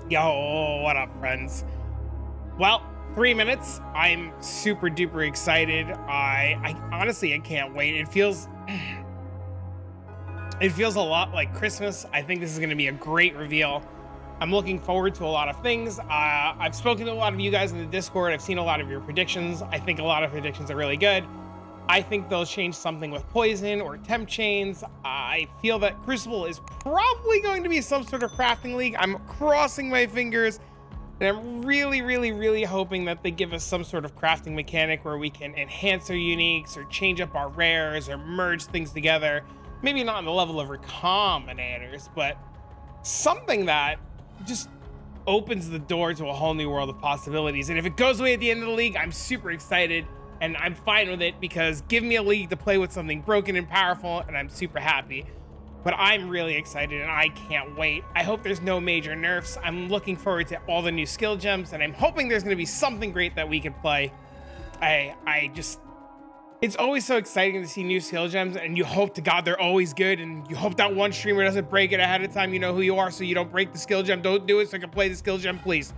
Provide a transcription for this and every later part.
Yo, what up, friends? Well, 3 minutes. I'm super duper excited. I honestly, I can't wait. It feels a lot like Christmas. I think this is going to be a great reveal. I'm looking forward to a lot of things. I've spoken to a lot of you guys in the Discord. I've seen a lot of your predictions. I think a lot of predictions are really good. I think they'll change something with poison or temp chains. I feel that Crucible is probably going to be some sort of crafting league. I'm crossing my fingers, and I'm really hoping that they give us some sort of crafting mechanic where we can enhance our uniques or change up our rares or merge things together. Maybe not on the level of recombinators, but something that just opens the door to a whole new world of possibilities. And if it goes away at the end of the league, I'm super excited. And I'm fine with it because give me a league to play with something broken and powerful, and I'm super happy. But I'm really excited and I can't wait. I hope there's no major nerfs. I'm looking forward to all the new skill gems, and I'm hoping there's going to be something great that we can play. It's always so exciting to see new skill gems, and you hope to God they're always good, and you hope that one streamer doesn't break it ahead of time. You know who you are, so you don't break the skill gem. Don't do it so I can play the skill gem, please.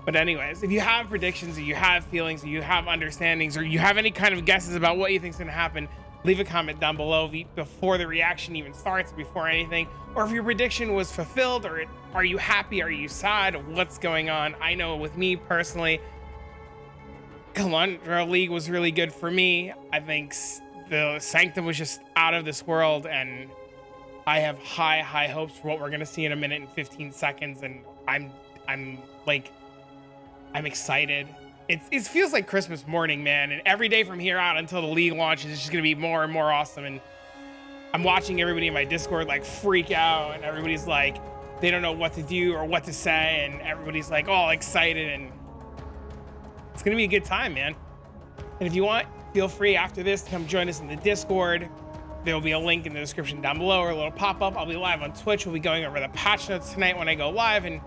But anyways, if you have predictions, or you have feelings, or you have understandings, or you have any kind of guesses about what you think is going to happen, leave a comment down below before the reaction even starts, before anything. Or if your prediction was fulfilled, or are you happy? Are you sad? What's going on? I know with me personally, Calandra League was really good for me. I think the Sanctum was just out of this world, and I have high hopes for what we're going to see in 1 minute and 15 seconds. And I'm excited. It feels like Christmas morning, man. And every day from here out until the league launches, it's just gonna be more and more awesome. And I'm watching everybody in my Discord like freak out, and everybody's like, they don't know what to do or what to say, and everybody's like all excited, and it's gonna be a good time, man. And if you want, feel free after this to come join us in the Discord. There will be a link in the description down below, or a little pop-up. I'll be live on Twitch. We'll be going over the patch notes tonight when I go live, and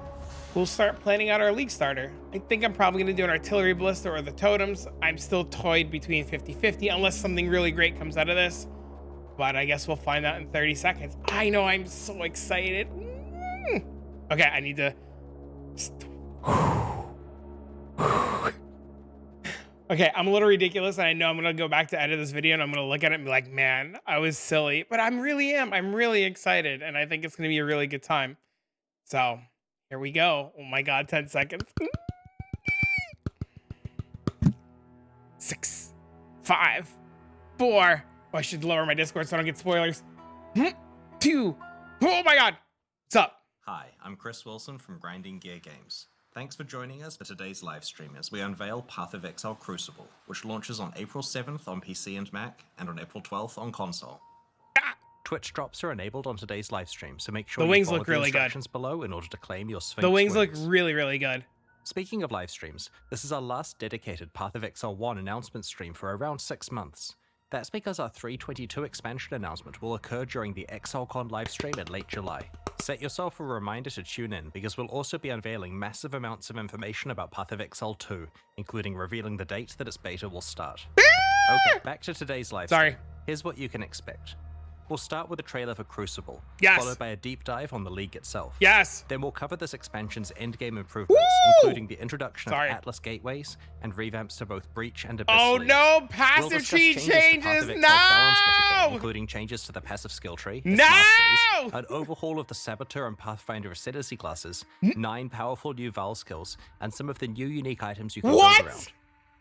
we'll start planning out our league starter. I think I'm probably going to do an artillery ballista or the totems. I'm still toyed between 50-50 unless something really great comes out of this. But I guess we'll find out in 30 seconds. I know, I'm so excited. Okay, I need to... Okay, I'm a little ridiculous, and I know I'm going to go back to edit this video, and I'm going to look at it and be like, man, I was silly. But I'm really excited, and I think it's going to be a really good time. So... here we go. Oh my God, 10 seconds. 6, 5, 4. Oh, I should lower my Discord so I don't get spoilers. 2. Oh my God. What's up? Hi, I'm Chris Wilson from Grinding Gear Games. Thanks for joining us for today's live stream as we unveil Path of Exile Crucible, which launches on April 7th on PC and Mac, and on April 12th on console. Twitch drops are enabled on today's live stream, so make sure the you wings follow look the really instructions good below in order to claim your Sphinx The wings wings. look really good. Speaking of live streams, this is our last dedicated Path of Exile 1 announcement stream for around 6 months. That's because our 3.22 expansion announcement will occur during the ExileCon livestream in late July. Set yourself a reminder to tune in, because we'll also be unveiling massive amounts of information about Path of Exile 2, including revealing the date that its beta will start. Okay, back to today's live stream. Here's what you can expect. We'll start with a trailer for Crucible, followed by a deep dive on the league itself. Then we'll cover this expansion's endgame improvements, including the introduction of Atlas gateways and revamps to both Breach and Abyss Oh leagues. no, passive tree changes, no! Including changes to the passive skill tree, no! masteries, an overhaul of the Saboteur and Pathfinder Ascendancy classes, 9 powerful new Val skills, and some of the new unique items you can build around.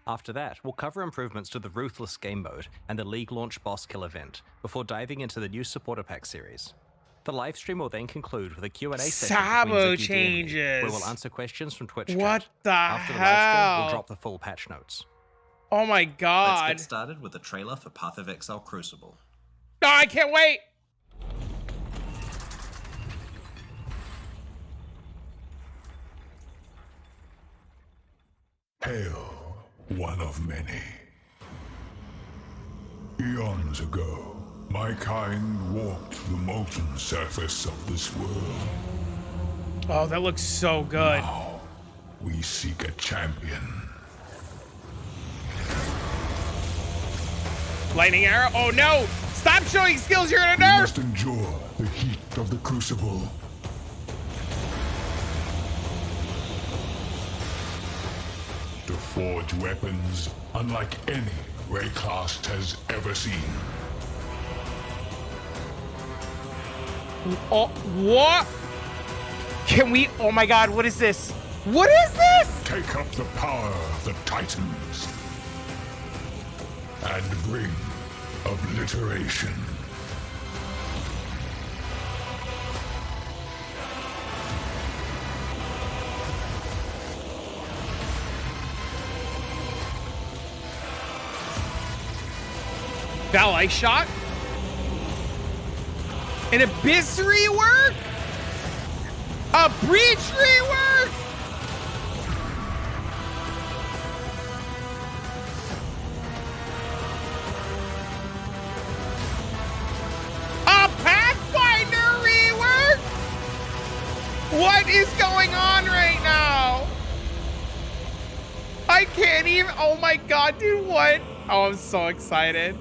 After that, we'll cover improvements to the Ruthless game mode and the League launch boss kill event, before diving into the new Supporter Pack series. The livestream will then conclude with a Q&A session Sabo changes, where we'll answer questions from Twitch chat. What the After the hell? livestream, we'll drop the full patch notes. Oh my God. Let's get started with the trailer for Path of Exile Crucible. Oh, I can't wait. Hail, one of many. Eons ago, my kind walked the molten surface of this world. Oh, that looks so good. Now, we seek a champion. Lightning arrow. Oh no! Stop showing skills, you're gonna You nerf! must endure the heat of the Crucible. forge weapons unlike any Raycast has ever seen. Oh, what? Can we? Oh my God, what is this? What is this? Take up the power of the Titans and bring obliteration. That light shot? An abyss rework? A breach rework? A Pathfinder rework? What is going on right now? I can't even. Oh my God, dude, what? Oh, I'm so excited.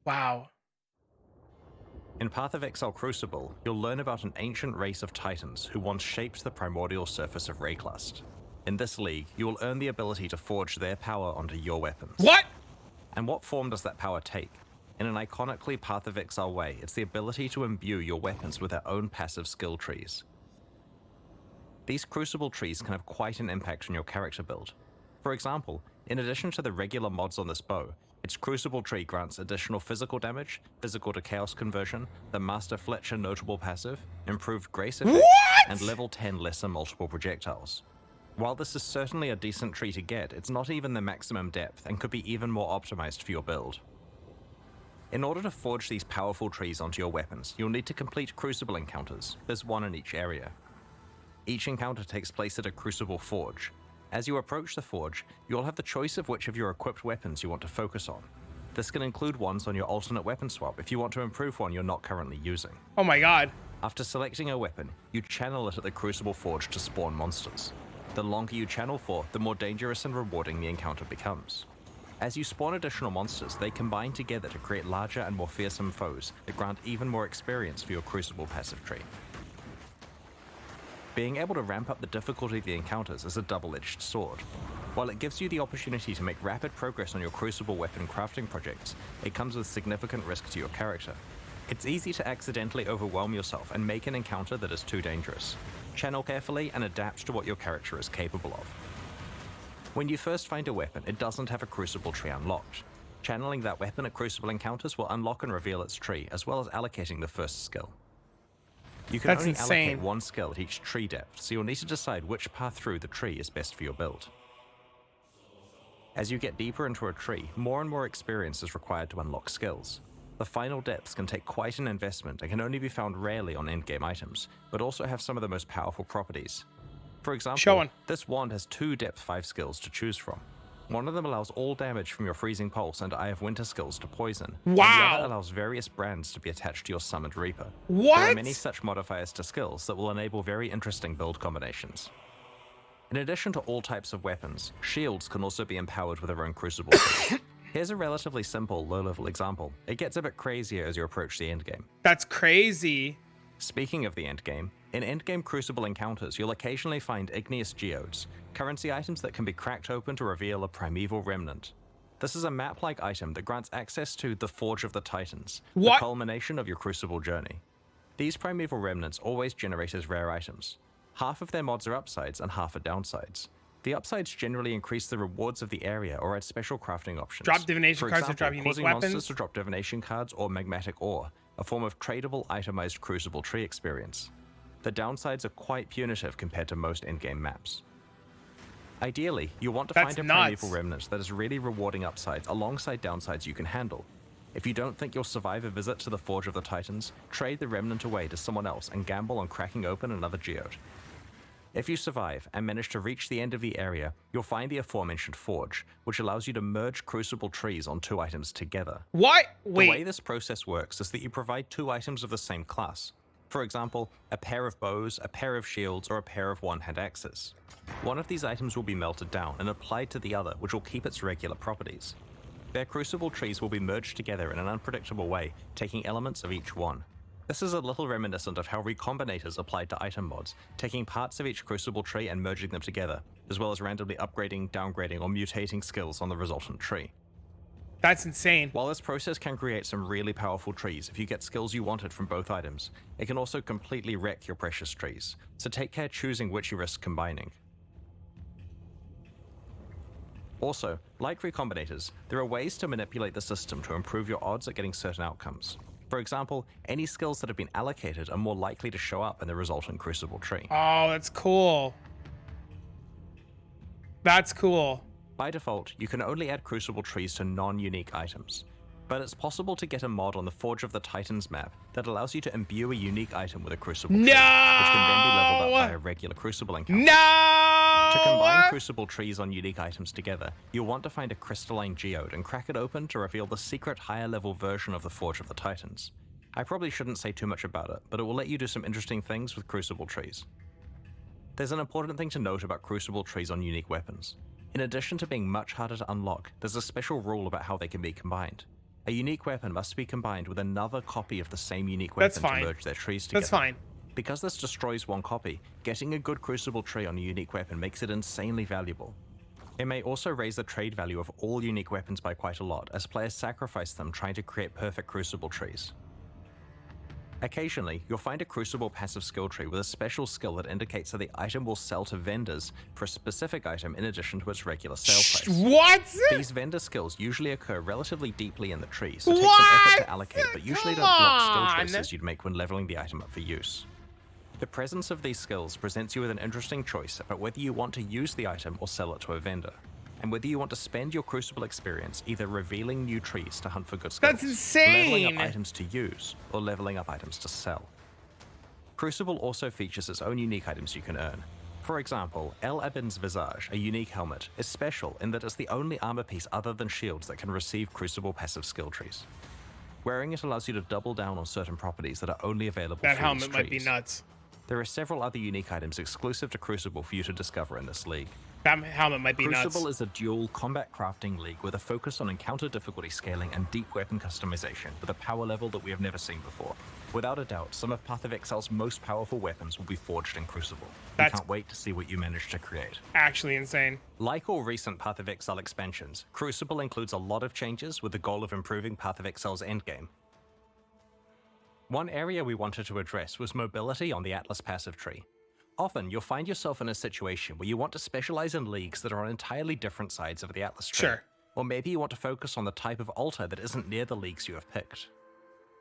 Wow. In Path of Exile Crucible, you'll learn about an ancient race of titans who once shaped the primordial surface of Rayclust. In this league, you will earn the ability to forge their power onto your weapons. What? And what form does that power take? In an iconically Path of Exile way, it's the ability to imbue your weapons with their own passive skill trees. These Crucible trees can have quite an impact on your character build. For example, in addition to the regular mods on this bow, its Crucible tree grants additional physical damage, physical to chaos conversion, the Master Fletcher notable passive, improved grace effect, and level 10 lesser multiple projectiles. While this is certainly a decent tree to get, it's not even the maximum depth and could be even more optimized for your build. In order to forge these powerful trees onto your weapons, you'll need to complete Crucible encounters. There's one in each area. Each encounter takes place at a Crucible forge. As you approach the forge, you'll have the choice of which of your equipped weapons you want to focus on. This can include ones on your alternate weapon swap if you want to improve one you're not currently using. Oh my God. After selecting a weapon, you channel it at the Crucible forge to spawn monsters. The longer you channel for, the more dangerous and rewarding the encounter becomes. As you spawn additional monsters, they combine together to create larger and more fearsome foes that grant even more experience for your Crucible passive tree. Being able to ramp up the difficulty of the encounters is a double-edged sword. While it gives you the opportunity to make rapid progress on your Crucible weapon crafting projects, it comes with significant risk to your character. It's easy to accidentally overwhelm yourself and make an encounter that is too dangerous. Channel carefully and adapt to what your character is capable of. When you first find a weapon, it doesn't have a Crucible tree unlocked. Channeling that weapon at Crucible encounters will unlock and reveal its tree, as well as allocating the first skill. You can only allocate one skill at each tree depth, so you'll need to decide which path through the tree is best for your build. As you get deeper into a tree, more and more experience is required to unlock skills. The final depths can take quite an investment and can only be found rarely on endgame items, but also have some of the most powerful properties. For example, this wand has 2 depth 5 skills to choose from. One of them allows all damage from your Freezing Pulse and Eye of Winter skills to poison. Wow! And the other allows various brands to be attached to your Summoned Reaper. What? There are many such modifiers to skills that will enable very interesting build combinations. In addition to all types of weapons, shields can also be empowered with their own Crucible skills. Here's a relatively simple, low-level example. It gets a bit crazier as you approach the endgame. That's crazy. Speaking of the endgame, in endgame Crucible encounters, you'll occasionally find igneous geodes, currency items that can be cracked open to reveal a primeval remnant. This is a map-like item that grants access to the Forge of the Titans, the culmination of your Crucible journey. These primeval remnants always generate as rare items. Half of their mods are upsides and half are downsides. The upsides generally increase the rewards of the area or add special crafting options. Drop divination cards to drop unique causing weapons. monsters to drop divination cards or magmatic ore, a form of tradable itemized Crucible tree experience. The downsides are quite punitive compared to most endgame maps. Ideally, you want to find a primeval remnant that is really rewarding upsides alongside downsides you can handle. If you don't think you'll survive a visit to the Forge of the Titans, trade the remnant away to someone else and gamble on cracking open another geode. If you survive and manage to reach the end of the area, you'll find the aforementioned forge, which allows you to merge Crucible trees on 2 items together. What? Wait. The way this process works is that you provide 2 items of the same class. For example, a pair of bows, a pair of shields, or a pair of one-hand axes. One of these items will be melted down and applied to the other, which will keep its regular properties. Their Crucible trees will be merged together in an unpredictable way, taking elements of each one. This is a little reminiscent of how recombinators applied to item mods, taking parts of each Crucible tree and merging them together, as well as randomly upgrading, downgrading, or mutating skills on the resultant tree. That's insane. While this process can create some really powerful trees if you get skills you wanted from both items, it can also completely wreck your precious trees, so take care choosing which you risk combining. Also, like recombinators, there are ways to manipulate the system to improve your odds at getting certain outcomes. For example, any skills that have been allocated are more likely to show up in the resultant Crucible tree. Oh, that's cool. That's cool. By default, you can only add Crucible trees to non-unique items, but it's possible to get a mod on the Forge of the Titans map that allows you to imbue a unique item with a Crucible tree, which can then be leveled up by a regular Crucible encounter. No! To combine Crucible trees on unique items together, you'll want to find a crystalline geode and crack it open to reveal the secret higher level version of the Forge of the Titans. I probably shouldn't say too much about it, but it will let you do some interesting things with Crucible trees. There's an important thing to note about Crucible trees on unique weapons. In addition to being much harder to unlock, there's a special rule about how they can be combined. A unique weapon must be combined with another copy of the same unique weapon to merge their trees together. That's fine. Because this destroys one copy, getting a good Crucible tree on a unique weapon makes it insanely valuable. It may also raise the trade value of all unique weapons by quite a lot, as players sacrifice them trying to create perfect Crucible trees. Occasionally, you'll find a Crucible passive skill tree with a special skill that indicates that the item will sell to vendors for a specific item in addition to its regular sale price. What? These vendor skills usually occur relatively deeply in the tree, so take some effort to allocate, but usually don't block skill choices you'd make when leveling the item up for use. The presence of these skills presents you with an interesting choice about whether you want to use the item or sell it to a vendor, and whether you want to spend your Crucible experience either revealing new trees to hunt for good skills, That's insane! leveling up items to use, or leveling up items to sell. Crucible also features its own unique items you can earn. For example, El Abin's Visage, a unique helmet, is special in that it's the only armor piece other than shields that can receive Crucible passive skill trees. Wearing it allows you to double down on certain properties that are only available That through helmet these might be trees. nuts. There are several other unique items exclusive to Crucible for you to discover in this league. That helmet might be nuts. Crucible is a dual combat crafting league with a focus on encounter difficulty scaling and deep weapon customization with a power level that we have never seen before. Without a doubt, some of Path of Exile's most powerful weapons will be forged in Crucible. We can't wait to see what you manage to create. Actually insane. Like all recent Path of Exile expansions, Crucible includes a lot of changes with the goal of improving Path of Exile's endgame. One area we wanted to address was mobility on the Atlas passive tree. Often, you'll find yourself in a situation where you want to specialize in leagues that are on entirely different sides of the Atlas tree. Sure. Or maybe you want to focus on the type of altar that isn't near the leagues you have picked.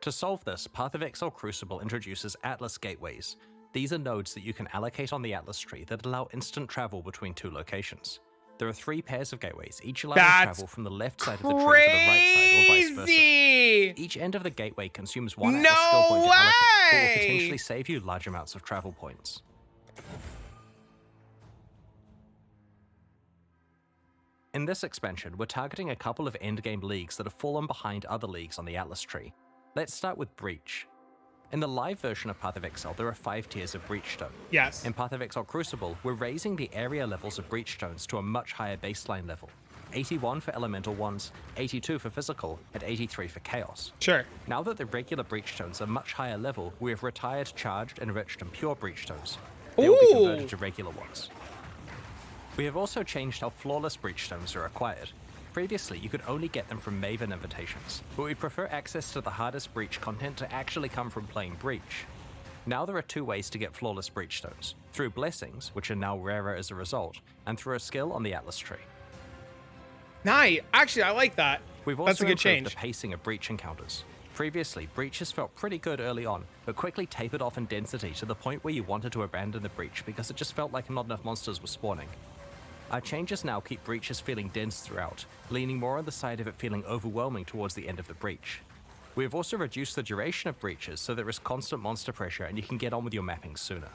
To solve this, Path of Exile Crucible introduces Atlas gateways. These are nodes that you can allocate on the Atlas tree that allow instant travel between two locations. There are 3 pairs of gateways, each allowing travel from the left side of the tree to the right side, or vice versa. Each end of the gateway consumes 1 Atlas skill point to allocate, which will potentially save you large amounts of travel points. In this expansion, we're targeting a couple of endgame leagues that have fallen behind other leagues on the Atlas tree. Let's start with Breach. In the live version of Path of Exile, there are 5 tiers of Breachstone. Yes. In Path of Exile Crucible, we're raising the area levels of Breachstones to a much higher baseline level. 81 for elemental ones, 82 for physical, and 83 for chaos. Sure. Now that the regular Breachstones are much higher level, we have retired charged, enriched, and pure Breachstones. They will be converted to regular ones. We have also changed how flawless Breachstones are acquired. Previously, you could only get them from Maven invitations, but we'd prefer access to the hardest Breach content to actually come from playing Breach. Now there are 2 ways to get flawless Breachstones, through blessings, which are now rarer as a result, and through a skill on the Atlas tree. Nice. Actually, I like that. We've That's also a good improved change. the pacing of Breach encounters. Previously, Breaches felt pretty good early on, but quickly tapered off in density to the point where you wanted to abandon the Breach because it just felt like not enough monsters were spawning. Our changes now keep Breaches feeling dense throughout, leaning more on the side of it feeling overwhelming towards the end of the Breach. We have also reduced the duration of Breaches so there is constant monster pressure and you can get on with your mapping sooner.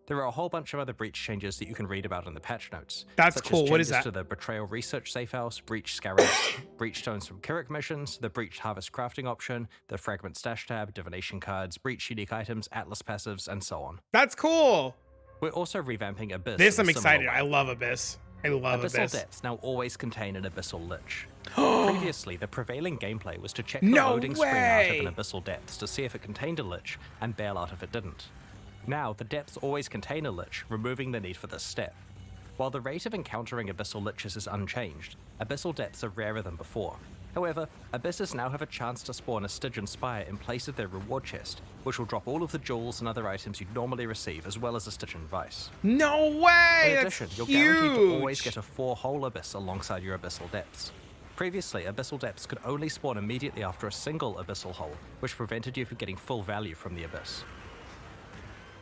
There are a whole bunch of other Breach changes that you can read about in the patch notes. That's such cool. As What is changes that? to the Betrayal Research Safe House, Breach Scarabs, Breach Stones from Kirik missions, the Breach Harvest crafting option, the Fragment Stash tab, Divination cards, Breach unique items, Atlas passives, and so on. That's cool. We're also revamping Abyss. This in a I'm similar excited. way. I love Abyss. I love Abyssal Abyss. depths now always contain an Abyssal Lich. Previously, the prevailing gameplay was to check the No loading screen out of way! an Abyssal Depths to see if it contained a Lich, and bail out if it didn't. Now, the depths always contain a Lich, removing the need for this step. While the rate of encountering Abyssal Liches is unchanged, Abyssal Depths are rarer than before. However, Abysses now have a chance to spawn a Stygian Spire in place of their reward chest, which will drop all of the jewels and other items you'd normally receive, as well as a Stygian Vice. No way! In That's addition, you're huge. guaranteed to always get a 4-hole Abyss alongside your Abyssal Depths. Previously, Abyssal Depths could only spawn immediately after a single Abyssal hole, which prevented you from getting full value from the Abyss.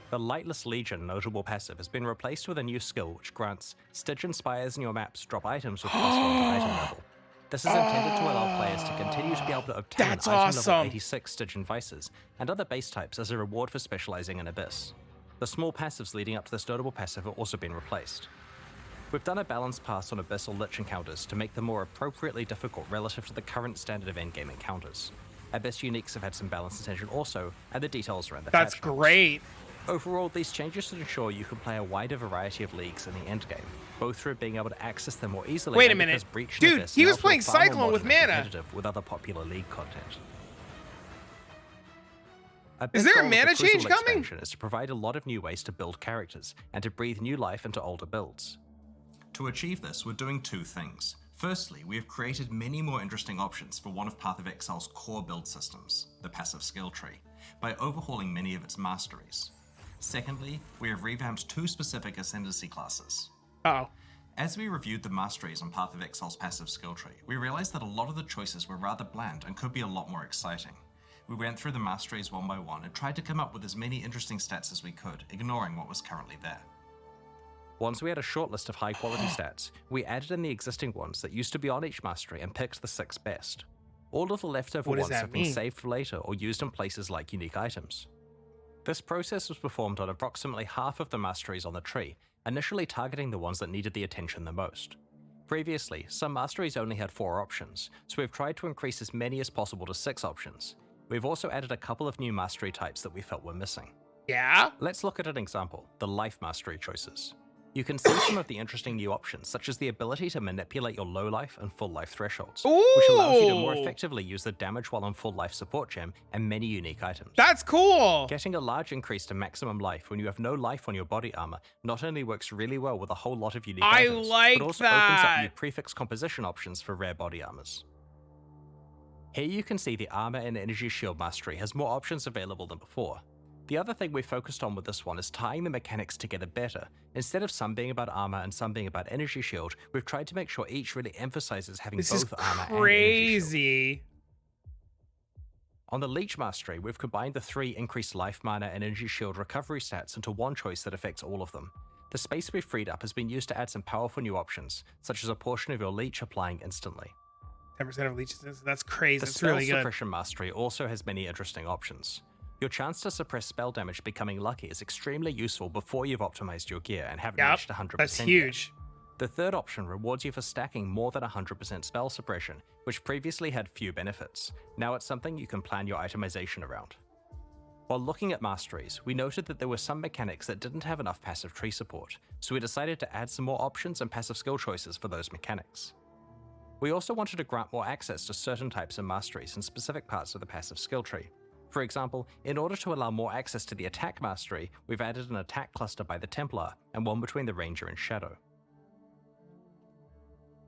The Lightless Legion notable passive has been replaced with a new skill which grants Stygian Spires in your maps drop items with +1 to item level. This is intended to allow players to continue to be able to obtain That's item awesome. level 86 Stygian Vices and other base types as a reward for specializing in Abyss. The small passives leading up to this notable passive have also been replaced. We've done a balanced pass on Abyssal Lich encounters to make them more appropriately difficult relative to the current standard of endgame encounters. Abyss uniques have had some balanced attention also, and the details are in the That's patch notes. great. Overall, these changes should ensure you can play a wider variety of leagues in the endgame, both through being able to access them more easily. Wait a and minute. because Breach and Dude, Abyss he now was feel playing far more Cyclone with modern and mana. competitive with other popular league content. A Is big there a goal of the mana change Crucible coming? expansion is to provide a lot of new ways to build characters and to breathe new life into older builds. To achieve this, we're doing two things. Firstly, we have created many more interesting options for one of Path of Exile's core build systems, the passive skill tree, by overhauling many of its masteries. Secondly, we have revamped 2 specific Ascendancy classes. Uh-oh. As we reviewed the masteries on Path of Exile's passive skill tree, we realized that a lot of the choices were rather bland and could be a lot more exciting. We went through the masteries one by one and tried to come up with as many interesting stats as we could, ignoring what was currently there. Once we had a short list of high-quality stats, we added in the existing ones that used to be on each mastery and picked the 6 best. All of the leftover What does ones that have been mean? saved for later or used in places like unique items. This process was performed on approximately half of the masteries on the tree, initially targeting the ones that needed the attention the most. Previously, some masteries only had 4 options, so we've tried to increase as many as possible to 6 options. We've also added a couple of new mastery types that we felt were missing. Yeah? Let's look at an example, the life mastery choices. You can see some of the interesting new options, such as the ability to manipulate your low life and full life thresholds, which allows you to more Ooh. effectively use the damage while on full life support gem and many unique items. That's cool. Getting a large increase to maximum life when you have no life on your body armor not only works really well with a whole lot of unique I items, like but also opens up new that. prefix composition options for rare body armors. Here you can see the armor and energy shield mastery has more options available than before. The other thing we focused on with this one is tying the mechanics together better. Instead of some being about armor and some being about energy shield, we've tried to make sure each really emphasizes having This is both armor and energy shield. crazy. On the Leech Mastery, we've combined the 3 increased life mana and energy shield recovery stats into one choice that affects all of them. The space we've freed up has been used to add some powerful new options, such as a portion of your leech applying instantly. 10% of leeches. That's crazy. The That's Spell really good. Suppression Mastery also has many interesting options. Your chance to suppress spell damage becoming lucky is extremely useful before you've optimized your gear and haven't Yep, reached 100% that's yet. huge. The third option rewards you for stacking more than 100% spell suppression, which previously had few benefits. Now it's something you can plan your itemization around. While looking at masteries, we noted that there were some mechanics that didn't have enough passive tree support, so we decided to add some more options and passive skill choices for those mechanics. We also wanted to grant more access to certain types of masteries in specific parts of the passive skill tree. For example, in order to allow more access to the attack mastery, we've added an attack cluster by the Templar and one between the Ranger and Shadow.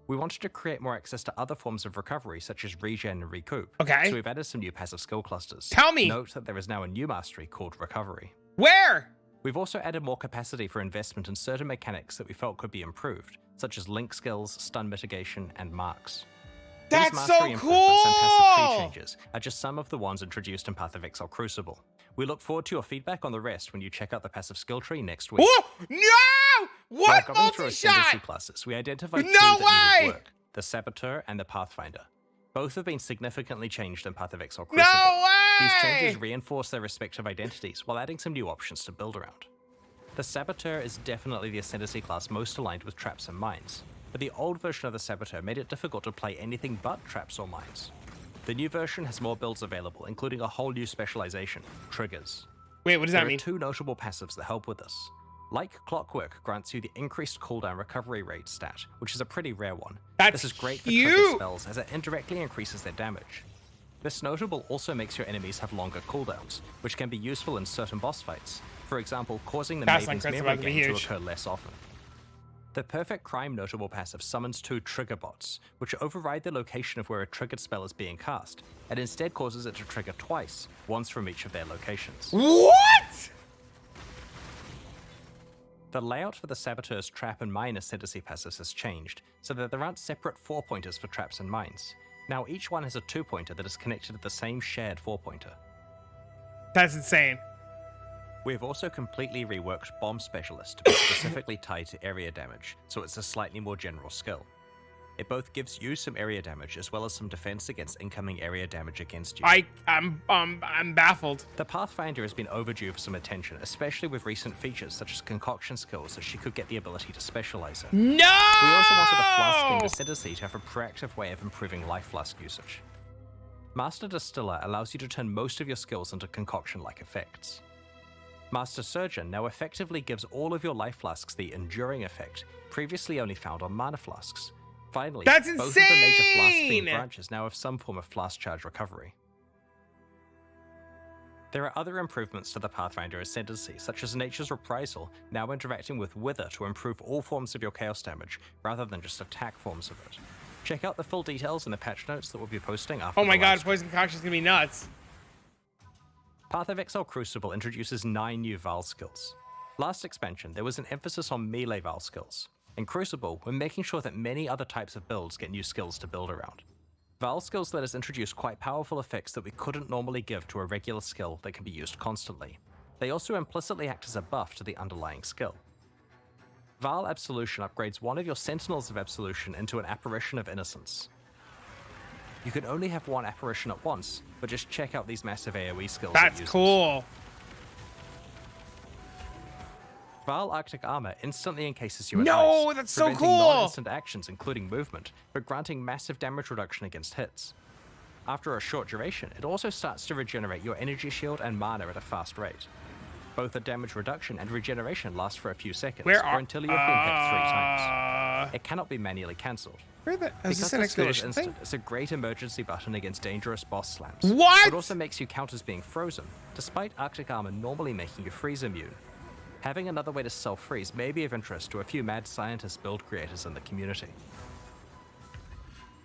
We wanted to create more access to other forms of recovery such as regen and recoup, Okay. so we've added some new passive skill clusters. Tell me. Note that there is now a new mastery called Recovery. Where? We've also added more capacity for investment in certain mechanics that we felt could be improved, such as link skills, stun mitigation, and marks. That's These so mastery improvements and passive tree cool. changes are just some of the ones introduced in Path of Exile Crucible. We look forward to your feedback on the rest when you check out the passive skill tree next week. Oh, no! What While going through Ascendancy multi-shot? classes, we identified No 2 that way! needed work, the Saboteur and the Pathfinder. Both have been significantly changed in Path of Exile Crucible. No way! These changes reinforce their respective identities while adding some new options to build around. The Saboteur is definitely the Ascendancy class most aligned with traps and mines, but the old version of the Saboteur made it difficult to play anything but traps or mines. The new version has more builds available, including a whole new specialization, Triggers. Wait, what does There that are mean? 2 notable passives that help with this. Like Clockwork grants you the increased cooldown recovery rate stat, which is a pretty rare one. That's This is great for cute. triggered spells as it indirectly increases their damage. This notable also makes your enemies have longer cooldowns, which can be useful in certain boss fights, for example causing the Fast Maven's Link crit's memory about to be gain to huge. occur less often. The Perfect Crime notable passive summons 2 trigger bots, which override the location of where a triggered spell is being cast, and instead causes it to trigger twice, once from each of their locations. What? The layout for the Saboteur's Trap and Mine Ascendancy passives has changed, so that there aren't separate 4-pointers for traps and mines. Now each one has a 2-pointer that is connected to the same shared 4-pointer. That's insane. We have also completely reworked Bomb Specialist to be specifically tied to area damage, so it's a slightly more general skill. It both gives you some area damage as well as some defense against incoming area damage against you. I'm baffled. The Pathfinder has been overdue for some attention, especially with recent features such as concoction skills that she could get the ability to specialize in. No! We also wanted the Flasking Ascendancy to have a proactive way of improving life flask usage. Master Distiller allows you to turn most of your skills into concoction-like effects. Master Surgeon now effectively gives all of your life flasks the Enduring effect, previously only found on mana flasks. Finally, That's both of the major flask-themed insane! branches now have some form of flask charge recovery. There are other improvements to the Pathfinder Ascendancy, such as Nature's Reprisal, now interacting with Wither to improve all forms of your chaos damage, rather than just attack forms of it. Check out the full details in the patch notes that we'll be posting after Oh my the live god, stream. Poison Concoction's gonna be nuts. Path of Exile Crucible introduces 9 new Val skills. Last expansion, there was an emphasis on melee Val skills. In Crucible, we're making sure that many other types of builds get new skills to build around. Val skills let us introduce quite powerful effects that we couldn't normally give to a regular skill that can be used constantly. They also implicitly act as a buff to the underlying skill. Val Absolution upgrades one of your Sentinels of Absolution into an Apparition of Innocence. You can only have one apparition at once, but just check out these massive AoE skills. That's cool. Val Arctic Armor instantly encases you at No, ice, that's so preventing cool! non-instant actions including movement, but granting massive damage reduction against hits. After a short duration, it also starts to regenerate your energy shield and mana at a fast rate. Both the damage reduction and regeneration last for a few seconds, or until you have been hit 3 times. It cannot be manually cancelled. Is Because this an the skill is expedition instant, thing? it's a great emergency button against dangerous boss slams. What? It also makes you count as being frozen, despite Arctic Armor normally making you freeze immune. Having another way to self-freeze may be of interest to a few mad scientist build creators in the community.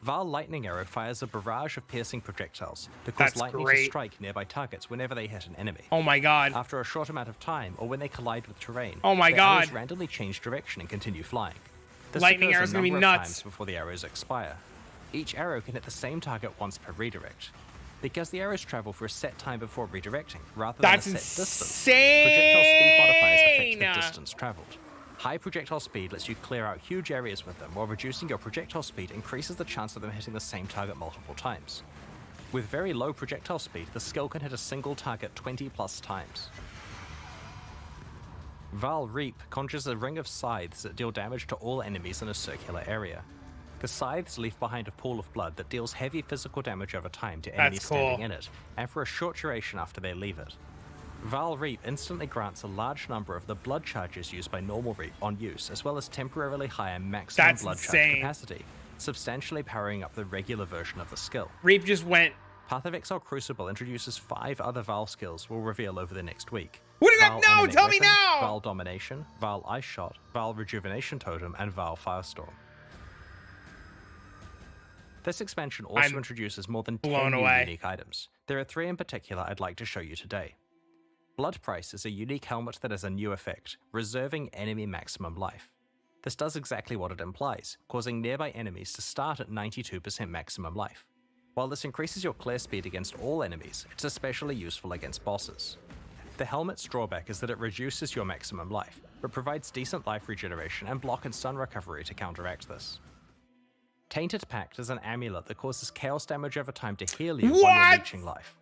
Val Lightning Arrow fires a barrage of piercing projectiles that cause That's lightning great. to strike nearby targets whenever they hit an enemy. Oh my god. After a short amount of time, or when they collide with terrain, Oh my the god. arrows randomly change direction and continue flying. This Lightning occurs arrow's a gonna be number of nuts. times before the arrows expire. Each arrow can hit the same target once per redirect. Because the arrows travel for a set time before redirecting, rather than a That's set distance, insane! projectile speed modifiers affect the distance traveled. High projectile speed lets you clear out huge areas with them, while reducing your projectile speed increases the chance of them hitting the same target multiple times. With very low projectile speed, the skill can hit a single target 20 plus times. Val Reap conjures a ring of scythes that deal damage to all enemies in a circular area. The scythes leave behind a pool of blood that deals heavy physical damage over time to enemies That's cool. standing in it, and for a short duration after they leave it. Val Reap instantly grants a large number of the blood charges used by normal Reap on use, as well as temporarily higher maximum That's blood charge insane. capacity, substantially powering up the regular version of the skill. Reap just went. Path of Exile Crucible introduces 5 other Val skills we'll reveal over the next week. What is that? Val No, Animate tell me Weapon, now! Val Domination, Val Ice Shot, Val Rejuvenation Totem, and Val Firestorm. This expansion also I'm introduces more than 10 blown new away. unique items. There are 3 in particular I'd like to show you today. Blood Price is a unique helmet that has a new effect, reserving enemy maximum life. This does exactly what it implies, causing nearby enemies to start at 92% maximum life. While this increases your clear speed against all enemies, it's especially useful against bosses. The helmet's drawback is that it reduces your maximum life, but provides decent life regeneration and block and stun recovery to counteract this. Tainted Pact is an amulet that causes chaos damage over time to heal you while you're What? leeching life.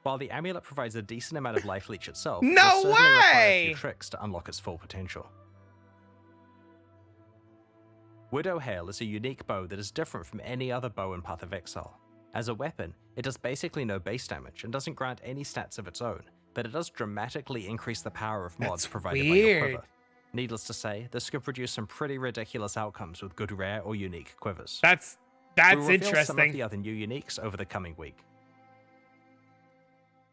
While the amulet provides a decent amount of life leech itself, No it will certainly require a way! few tricks to unlock its full potential. Widow Hail is a unique bow that is different from any other bow in Path of Exile. As a weapon, it does basically no base damage and doesn't grant any stats of its own, but it does dramatically increase the power of mods That's provided by your weird. quiver. Needless to say, this could produce some pretty ridiculous outcomes with good rare or unique quivers. That's We will reveal interesting. some of the other new uniques over the coming week.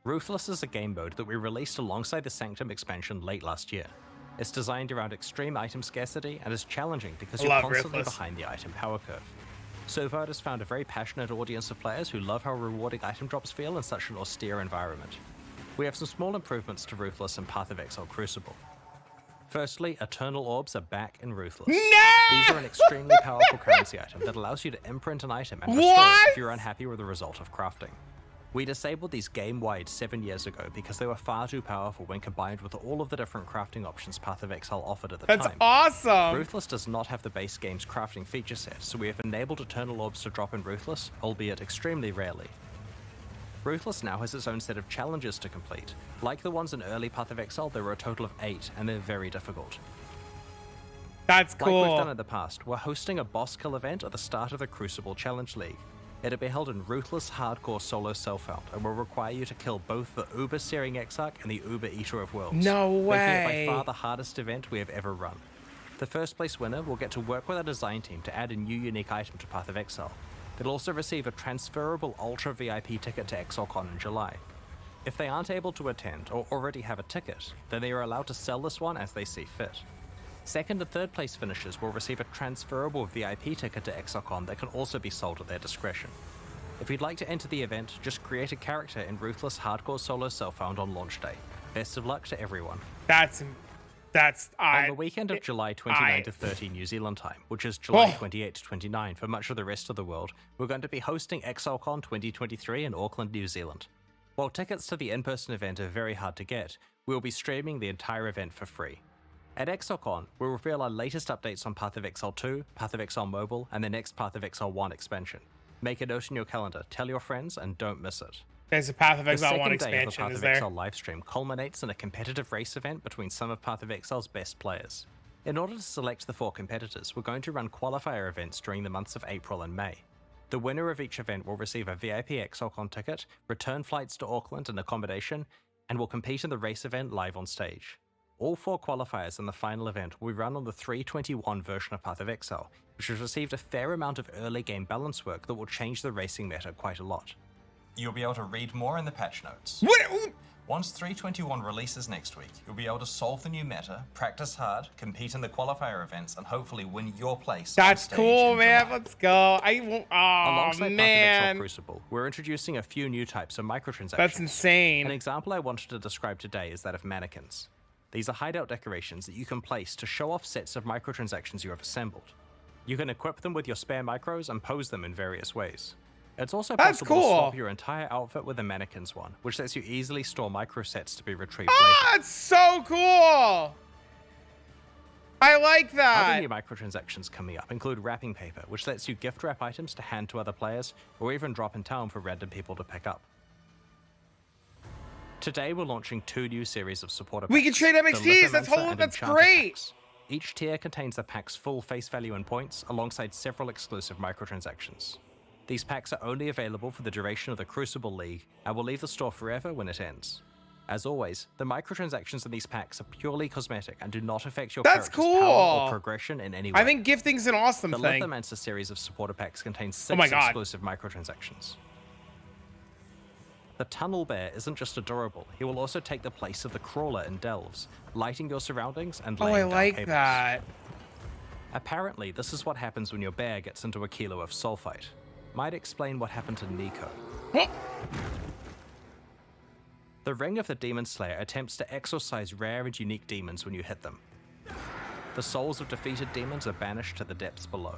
Ruthless is a game mode that we released alongside the Sanctum expansion late last year. It's designed around extreme item scarcity and is challenging because you're Love constantly Ruthless. behind the item power curve. So far, it has found a very passionate audience of players who love how rewarding item drops feel in such an austere environment. We have some small improvements to Ruthless and Path of Exile Crucible. Firstly, Eternal Orbs are back in Ruthless. No! These are an extremely powerful currency item that allows you to imprint an item and restore it if you're unhappy with the result of crafting. We disabled these game-wide 7 years ago because they were far too powerful when combined with all of the different crafting options Path of Exile offered at the That's time. awesome. Ruthless does not have the base game's crafting feature set, so we have enabled Eternal Orbs to drop in Ruthless, albeit extremely rarely. Ruthless now has its own set of challenges to complete. Like the ones in early Path of Exile, there were a total of 8, and they're very difficult. That's cool. Like we've done in the past, we're hosting a boss kill event at the start of the Crucible Challenge League. It'll be held in Ruthless Hardcore Solo Self-Found, and will require you to kill both the Uber-Searing Exarch and the Uber-Eater of Worlds. No Making way. it by far the hardest event we have ever run. The first place winner will get to work with our design team to add a new unique item to Path of Exile. They'll also receive a transferable Ultra VIP ticket to ExileCon in July. If they aren't able to attend or already have a ticket, then they are allowed to sell this one as they see fit. Second and third place finishers will receive a transferable VIP ticket to ExileCon that can also be sold at their discretion. If you'd like to enter the event, just create a character in Ruthless Hardcore Solo Self-Found on launch day. Best of luck to everyone. On the weekend of July 29 to 30 New Zealand time, which is July 28 to 29 for much of the rest of the world, we're going to be hosting ExileCon 2023 in Auckland, New Zealand. While tickets to the in-person event are very hard to get, we'll be streaming the entire event for free. At ExileCon, we'll reveal our latest updates on Path of Exile 2, Path of Exile Mobile, and the next Path of Exile 1 expansion. Make a note in your calendar, tell your friends, and don't miss it. There's a Path of Exile 1 The second day of the expansion, Path is of there? Exile livestream culminates in a competitive race event between some of Path of Exile's best players. In order to select the 4 competitors, we're going to run qualifier events during the months of April and May. The winner of each event will receive a VIP ExileCon ticket, return flights to Auckland and accommodation, and will compete in the race event live on stage. All 4 qualifiers in the final event will be run on the 3.21 version of Path of Exile, which has received a fair amount of early game balance work that will change the racing meta quite a lot. You'll be able to read more in the patch notes. What? Once 3.21 releases next week, you'll be able to solve the new meta, practice hard, compete in the qualifier events, and hopefully win your place. That's on stage cool, in man. July. Let's go. I won't. Oh, Alongside Path of Exile man. Crucible, we're introducing a few new types of microtransactions. That's An insane. example I wanted to describe today is that of mannequins. These are hideout decorations that you can place to show off sets of microtransactions you have assembled. You can equip them with your spare micros and pose them in various ways. It's also That's possible to cool. swap your entire outfit with a mannequin's one, which lets you easily store micro sets to be retrieved Ah, later. that's so cool. I like Other that. new microtransactions coming up include wrapping paper, which lets you gift wrap items to hand to other players, or even drop in town for random people to pick up. Today we're launching 2 new series of supporter packs. We can trade the MXTs. That's Lithomancer and that's Enchanter great. packs. Each tier contains the pack's full face value and points, alongside several exclusive microtransactions. These packs are only available for the duration of the Crucible League, and will leave the store forever when it ends. As always, the microtransactions in these packs are purely cosmetic and do not affect your That's character's power cool. or progression in any way. I think gifting's an awesome The thing. Lithomancer series of supporter packs contains 6 my God. exclusive microtransactions. The Tunnel Bear isn't just adorable, he will also take the place of the Crawler in Delves, lighting your surroundings and Oh, laying I down like cables. that. Apparently, this is what happens when your bear gets into a kilo of sulfite. Might explain what happened to Nico. The Ring of the Demon Slayer attempts to exorcise rare and unique demons when you hit them. The souls of defeated demons are banished to the depths below.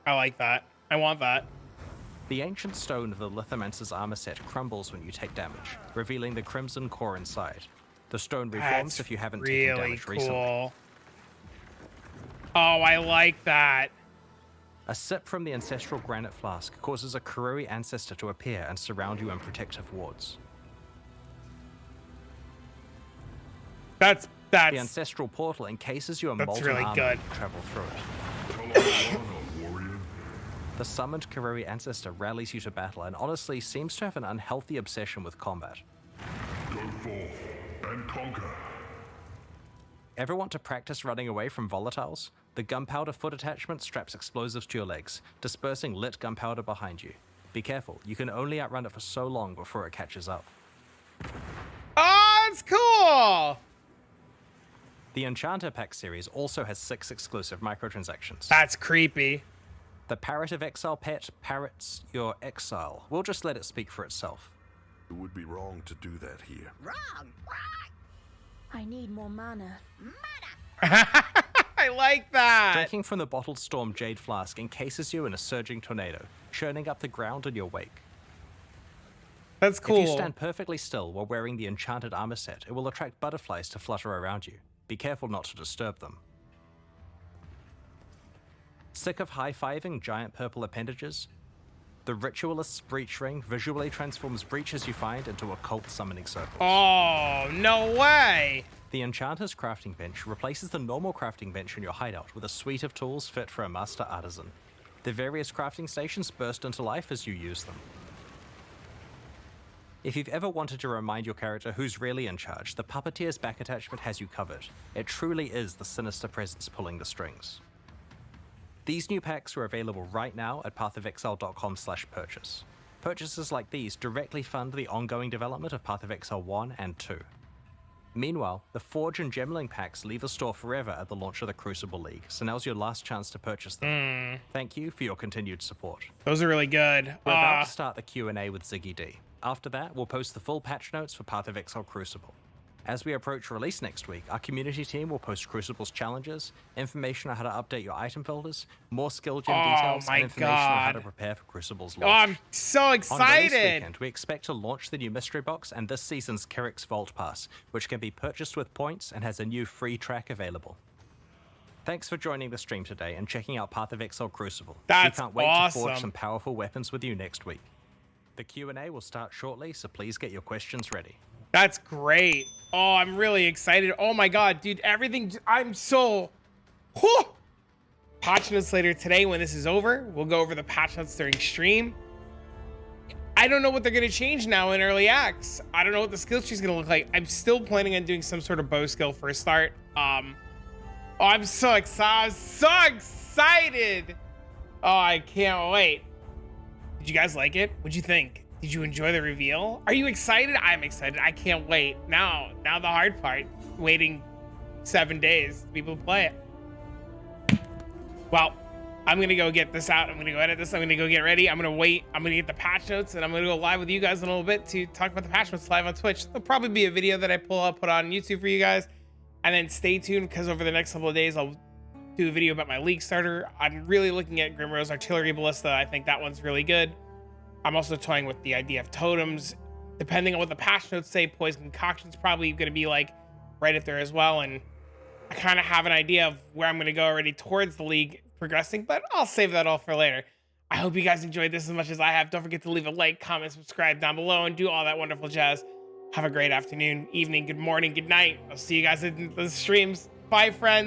I like that. I want that. The ancient stone of the Lithomancer's armor set crumbles when you take damage, revealing the crimson core inside. The stone reforms That's if you haven't really taken damage cool. recently. Oh, I like that. A sip from the ancestral granite flask causes a Karui ancestor to appear and surround you in protective wards. That's The ancestral portal encases you in That's molten really armor good. and travel through it. Hello, warrior. The summoned Karui ancestor rallies you to battle and honestly seems to have an unhealthy obsession with combat. Go forth and conquer. Ever want to practice running away from volatiles? The gunpowder foot attachment straps explosives to your legs, dispersing lit gunpowder behind you. Be careful, you can only outrun it for so long before it catches up. Oh, that's cool. The Enchanter Pack series also has 6 exclusive microtransactions. That's creepy. The Parrot of Exile pet parrots your exile. We'll just let it speak for itself. It would be wrong to do that here. Wrong. I need more mana. I like that. Drinking from the bottled storm Jade Flask encases you in a surging tornado, churning up the ground in your wake. That's cool. If you stand perfectly still while wearing the enchanted armor set, it will attract butterflies to flutter around you. Be careful not to disturb them. Sick of high-fiving giant purple appendages? The Ritualist's Breach Ring visually transforms breaches you find into occult summoning circles. Oh, no way. The Enchanter's Crafting Bench replaces the normal crafting bench in your hideout with a suite of tools fit for a master artisan. The various crafting stations burst into life as you use them. If you've ever wanted to remind your character who's really in charge, the Puppeteer's back attachment has you covered. It truly is the sinister presence pulling the strings. These new packs are available right now at pathofexile.com/purchase. Purchases like these directly fund the ongoing development of Path of Exile 1 and 2. Meanwhile, the Forge and Gemling packs leave the store forever at the launch of the Crucible League, so now's your last chance to purchase them. Thank you for your continued support. Those are really good. We're about to start the Q&A with Ziggy D. After that, we'll post the full patch notes for Path of Exile Crucible. As we approach release next week, our community team will post Crucible's challenges, information on how to update your item filters, more skill gem details, my and information on how to God. prepare for Crucible's Oh, launch. I'm so On release excited. weekend, we expect to launch the new Mystery Box and this season's Kerrick's Vault Pass, which can be purchased with points and has a new free track available. Thanks for joining the stream today and checking out Path of Exile Crucible. That's we can't wait to forge awesome. some powerful weapons with you next week. The Q&A will start shortly, so please get your questions ready. That's great. Oh, I'm really excited. Oh my God, dude, everything. I'm so. Whew. Patch notes later today when this is over. We'll go over the patch notes during stream. I don't know what they're going to change now in early acts. I don't know what the skill tree is going to look like. I'm still planning on doing some sort of bow skill for a start. Oh, I'm so excited. So excited. Oh, I can't wait. Did you guys like it? What'd you think? Did you enjoy the reveal? Are you excited? I'm excited. I can't wait. Now the hard part, waiting 7 days to be able to play it. Well, I'm gonna go get this out. I'm gonna go edit this. I'm gonna go get ready. I'm gonna wait. I'm gonna get the patch notes, and I'm gonna go live with you guys in a little bit to talk about the patch notes live on Twitch. There'll probably be a video that I pull up, put on YouTube for you guys, and then stay tuned because over the next couple of days I'll do a video about my league starter. I'm really looking at Grimrose Artillery Ballista. I think that one's really good. I'm also toying with the idea of totems. Depending on what the patch notes say, Poison Concoction's probably going to be like right up there as well. And I kind of have an idea of where I'm going to go already towards the league progressing, but I'll save that all for later. I hope you guys enjoyed this as much as I have. Don't forget to leave a like, comment, subscribe down below, and do all that wonderful jazz. Have a great afternoon, evening, good morning, good night. I'll see you guys in the streams. Bye, friends.